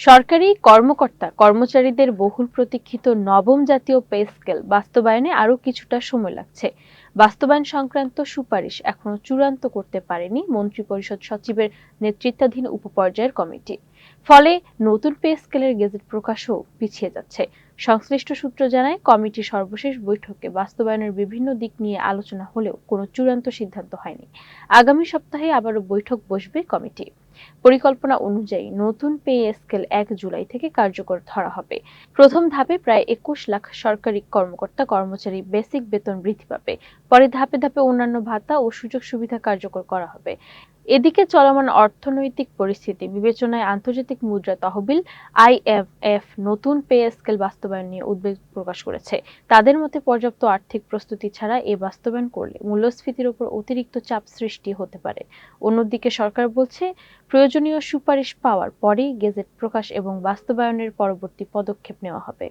সরকারি কর্মচারীদের বহুল প্রতীক্ষিত নবম জাতীয় পে স্কেল বাস্তবায়নে আরও কিছুটা সময় লাগছে। বাস্তবায়ন সংক্রান্ত সুপারিশ এখনো চূড়ান্ত করতে পারেনি মন্ত্রিপরিষদ সচিবের নেতৃত্বাধীন উপপর্যায়ের কমিটি। ফলে নতুন পে স্কেলের গেজেট প্রকাশও পিছিয়ে যাচ্ছে। সংশ্লিষ্ট সূত্র জানায়, কমিটির সর্বশেষ বৈঠকে বাস্তবায়নের বিভিন্ন দিক নিয়ে আলোচনা হলেও কোনো চূড়ান্ত সিদ্ধান্ত হয়নি। আগামী সপ্তাহে আবারও বৈঠক বসবে কমিটি। পরিকল্পনা অনুযায়ী নতুন পে স্কেল ১ জুলাই থেকে কার্যকর ধরা হবে। প্রথম ধাপে প্রায় ২১ লাখ সরকারি কর্মচারী বেসিক বেতন বৃদ্ধি পাবে। পরে ধাপে ধাপে অন্যান্য ভাতা ও সুযোগ সুবিধা কার্যকর করা হবে। এদিকে চলমান অর্থনৈতিক পরিস্থিতি বিবেচনায় আন্তর্জাতিক মুদ্রা তহবিল আইএমএফ নতুন পে স্কেল বাস্তবায়ন নিয়ে উদ্বেগ প্রকাশ করেছে। তাদের মতে পর্যাপ্ত আর্থিক প্রস্তুতি ছাড়া এ বাস্তবায়ন করলে মূল্যস্ফীতির উপর অতিরিক্ত চাপ সৃষ্টি হতে পারে। অন্যদিকে সরকার বলছে, প্রয়োজনীয় সুপারিশ পাওয়ার পরেই গেজেট প্রকাশ এবং বাস্তবায়নের পরবর্তী পদক্ষেপ নেওয়া হবে।